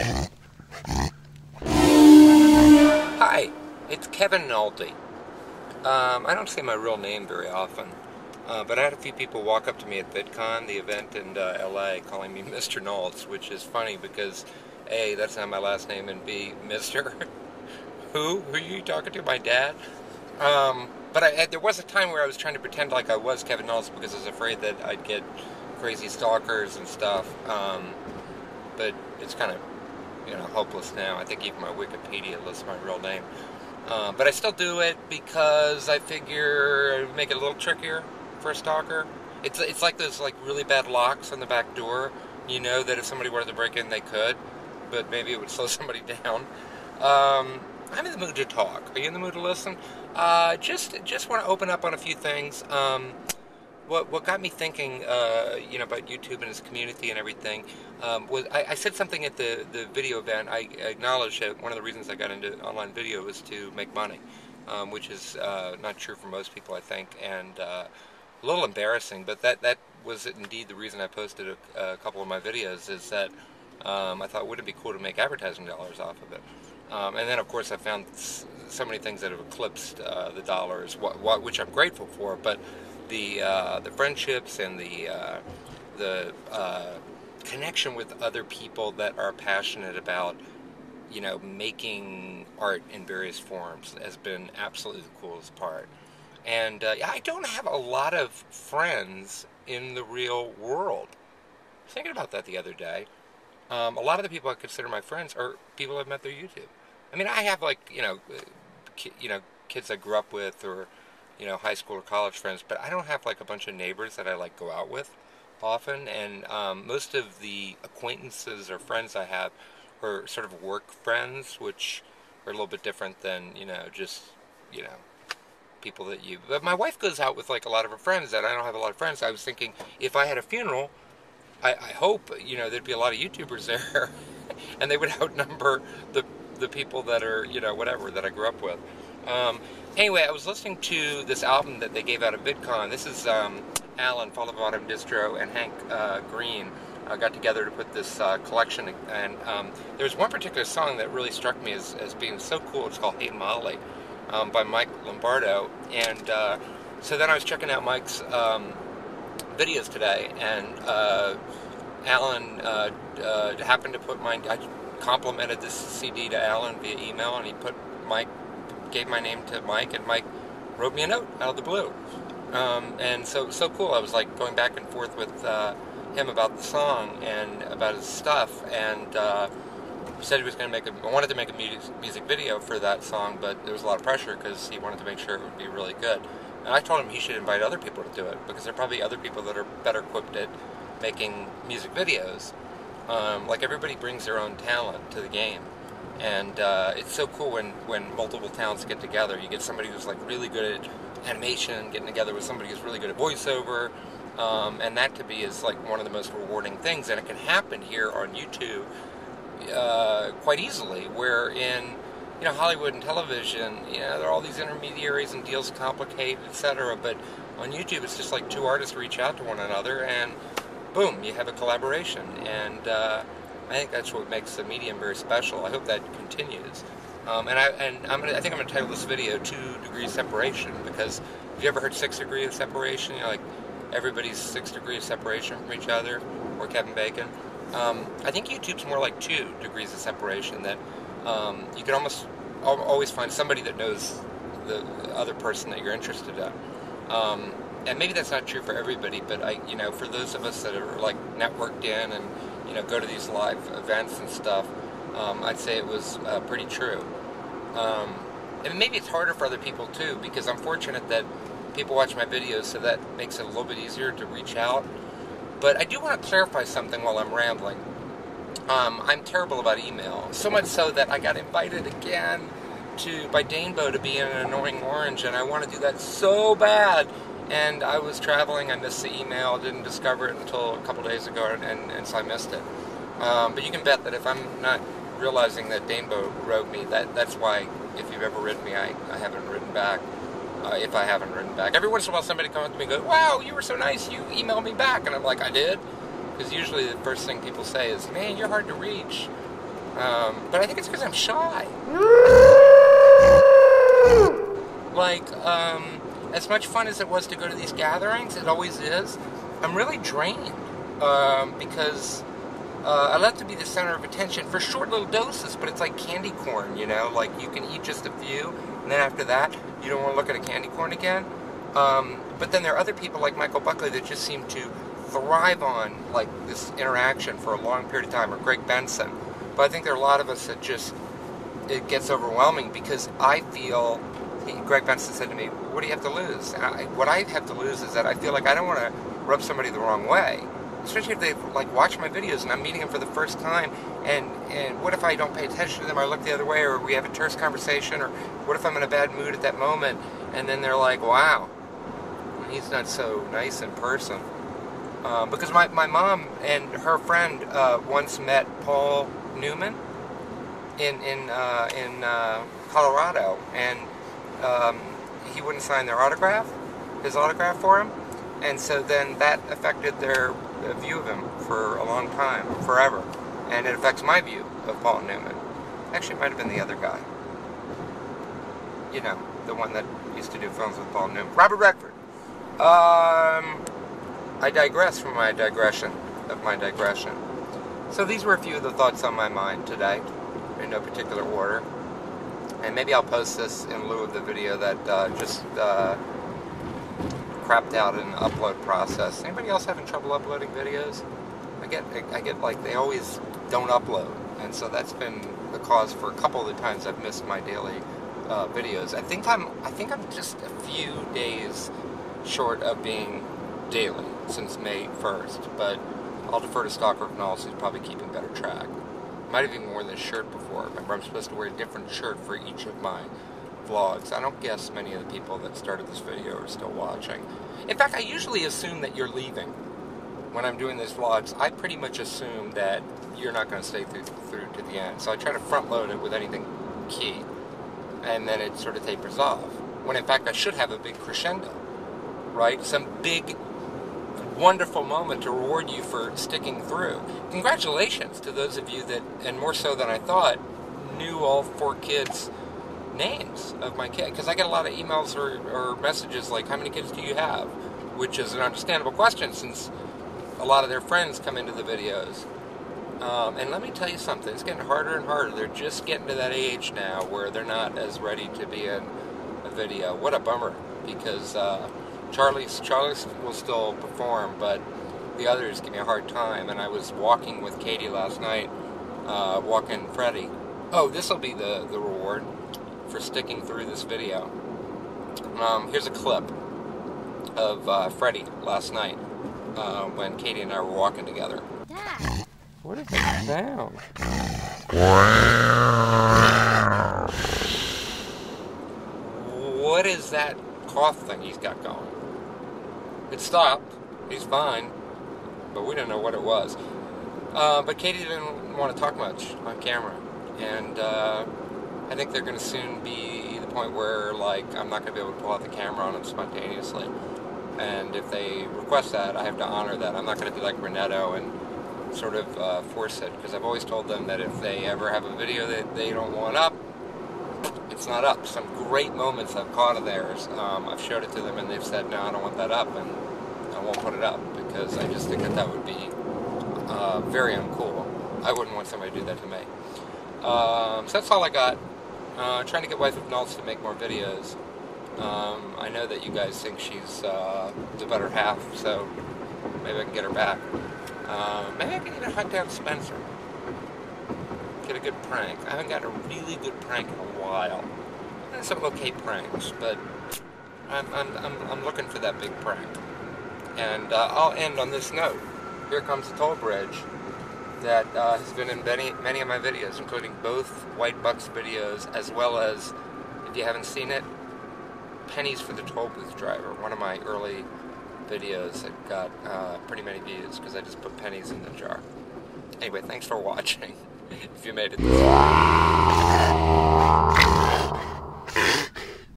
Hi, it's Kevin Nalty. I don't say my real name very often, but I had a few people walk up to me at VidCon, the event in LA, calling me Mr. Nalts, which is funny because A, that's not my last name, and B, Mr. Who? Who are you talking to? My dad? But there was a time where I was trying to pretend like I was Kevin Nalts because I was afraid that I'd get crazy stalkers and stuff. But it's kind of hopeless now. I think even my Wikipedia lists my real name. But I still do it because I figure it would make it a little trickier for a stalker. It's like those really bad locks on the back door. You know that if somebody wanted to break in, they could, but maybe it would slow somebody down. I'm in the mood to talk. Are you in the mood to listen? Just want to open up on a few things. What got me thinking, about YouTube and its community and everything, was I said something at the video event. I acknowledged that one of the reasons I got into online video was to make money, which is not true for most people, I think, and a little embarrassing. But that was indeed the reason I posted a couple of my videos. Is that I thought, wouldn't it be cool to make advertising dollars off of it? And then, of course, I found so many things that have eclipsed the dollars, which I'm grateful for, but the friendships and the connection with other people that are passionate about making art in various forms has been absolutely the coolest part. And I don't have a lot of friends in the real world. I was thinking about that the other day. A lot of the people I consider my friends are people I've met through YouTube. I mean, I have kids I grew up with, or high school or college friends, but I don't have a bunch of neighbors that I go out with often. And most of the acquaintances or friends I have are sort of work friends, which are a little bit different than just people that you. But my wife goes out with a lot of her friends, and I don't have a lot of friends. I was thinking if I had a funeral, I hope there'd be a lot of YouTubers there, and they would outnumber the people that are whatever that I grew up with. Anyway, I was listening to this album that they gave out at VidCon. This is Alan, Fall of Autumn Distro, and Hank Green got together to put this collection. And there was one particular song that really struck me as being so cool. It's called Hey Molly by Mike Lombardo. And so then I was checking out Mike's videos today, and Alan happened to put I complimented this CD to Alan via email, and he gave my name to Mike, and Mike wrote me a note out of the blue. And so cool. I was going back and forth with him about the song and about his stuff, and said he was going to wanted to make a music video for that song, but there was a lot of pressure because he wanted to make sure it would be really good. And I told him he should invite other people to do it, because there are probably other people that are better equipped at making music videos. Everybody brings their own talent to the game. And it's so cool when multiple talents get together. You get somebody who's really good at animation, getting together with somebody who's really good at voiceover, and that to me is one of the most rewarding things. And it can happen here on YouTube quite easily, where in Hollywood and television, there are all these intermediaries and deals complicate, etc. But on YouTube, it's just two artists reach out to one another, and boom, you have a collaboration. And I think that's what makes the medium very special. I hope that continues. I think I'm gonna title this video 2 Degrees Separation, because have you ever heard 6 Degrees of Separation? Everybody's 6 degrees of separation from each other, or Kevin Bacon. I think YouTube's more like 2 degrees of separation, that you can always find somebody that knows the other person that you're interested in. And maybe that's not true for everybody, but for those of us that are networked in and go to these live events and stuff, I'd say it was pretty true. And maybe it's harder for other people too, because I'm fortunate that people watch my videos, so that makes it a little bit easier to reach out. But I do want to clarify something while I'm rambling. I'm terrible about email, so much so that I got invited again by Danebo to be in an Annoying Orange, and I want to do that so bad. And I was traveling, I missed the email, didn't discover it until a couple days ago, and so I missed it. But you can bet that if I'm not realizing that Danebo wrote me, that's why, if you've ever written me, I haven't written back. If I haven't written back. Every once in a while somebody comes up to me and goes, "Wow, you were so nice, you emailed me back." And I'm like, "I did?" Because usually the first thing people say is, "Man, you're hard to reach." But I think it's because I'm shy. Like, as much fun as it was to go to these gatherings, it always is, I'm really drained. Because I love to be the center of attention for short little doses, but it's like candy corn, you know? Like, you can eat just a few, and then after that, you don't want to look at a candy corn again. But then there are other people like Michael Buckley that just seem to thrive on, like, this interaction for a long period of time, or Greg Benson. But I think there are a lot of us that just, it gets overwhelming because I feel, Greg Benson said to me, what do you have to lose? And what I have to lose is that I feel like I don't want to rub somebody the wrong way. Especially if they like watch my videos and I'm meeting them for the first time, and what if I don't pay attention to them, or look the other way, or we have a terse conversation, or what if I'm in a bad mood at that moment, and then they're like, wow, he's not so nice in person. Because my mom and her friend once met Paul Newman in Colorado, and he wouldn't sign his autograph for him, and so then that affected their view of him for a long time, forever, and it affects my view of Paul Newman. Actually, it might have been the other guy. You know, the one that used to do films with Paul Newman, Robert Redford. I digress from my digression of my digression. So these were a few of the thoughts on my mind today, in no particular order. And maybe I'll post this in lieu of the video that just crapped out in the upload process. Anybody else having trouble uploading videos? I get like they always don't upload, and so that's been the cause for a couple of the times I've missed my daily videos. I think I'm just a few days short of being daily since May 1st, but I'll defer to Stalker of Knowledge, who's probably keeping better track. Might have even worn this shirt before. Remember, I'm supposed to wear a different shirt for each of my vlogs. I don't guess many of the people that started this video are still watching. In fact, I usually assume that you're leaving. When I'm doing these vlogs, I pretty much assume that you're not going to stay through to the end. So I try to front load it with anything key, and then it sort of tapers off. When in fact I should have a big crescendo, right? Some big, wonderful moment to reward you for sticking through. Congratulations to those of you that, and more so than I thought, knew all 4 kids' names of my kid. Because I get a lot of emails or messages like, how many kids do you have? Which is an understandable question since a lot of their friends come into the videos. And let me tell you something, it's getting harder and harder. They're just getting to that age now where they're not as ready to be in a video. What a bummer, because Charlie will still perform, but the others give me a hard time. And I was walking with Katie last night, walking Freddy. Oh, this will be the reward for sticking through this video. Here's a clip of Freddy last night when Katie and I were walking together. Dad. What is that sound? What is that cough thing he's got going? It stopped. He's fine. But we didn't know what it was. But Katie didn't want to talk much on camera. And I think they're going to soon be the point where, like, I'm not going to be able to pull out the camera on them spontaneously. And if they request that, I have to honor that. I'm not going to be like Renetto and sort of force it, because I've always told them that if they ever have a video that they don't want up, it's not up. Some great moments I've caught of theirs, I've showed it to them and they've said, no, I don't want that up, and I won't put it up, because I just think that would be very uncool. I wouldn't want somebody to do that to me. So that's all I got. Trying to get Wife of Knowles to make more videos. I know that you guys think she's the better half, so maybe I can get her back. Maybe I can even hunt down Spencer. Get a good prank. I haven't gotten a really good prank in a while. There's some okay pranks, but I'm looking for that big prank. And I'll end on this note. Here comes the toll bridge that has been in many of my videos, including both White Bucks videos, as well as, if you haven't seen it, Pennies for the Toll Booth Driver, one of my early videos that got pretty many views because I just put pennies in the jar. Anyway, thanks for watching. If you made it this far.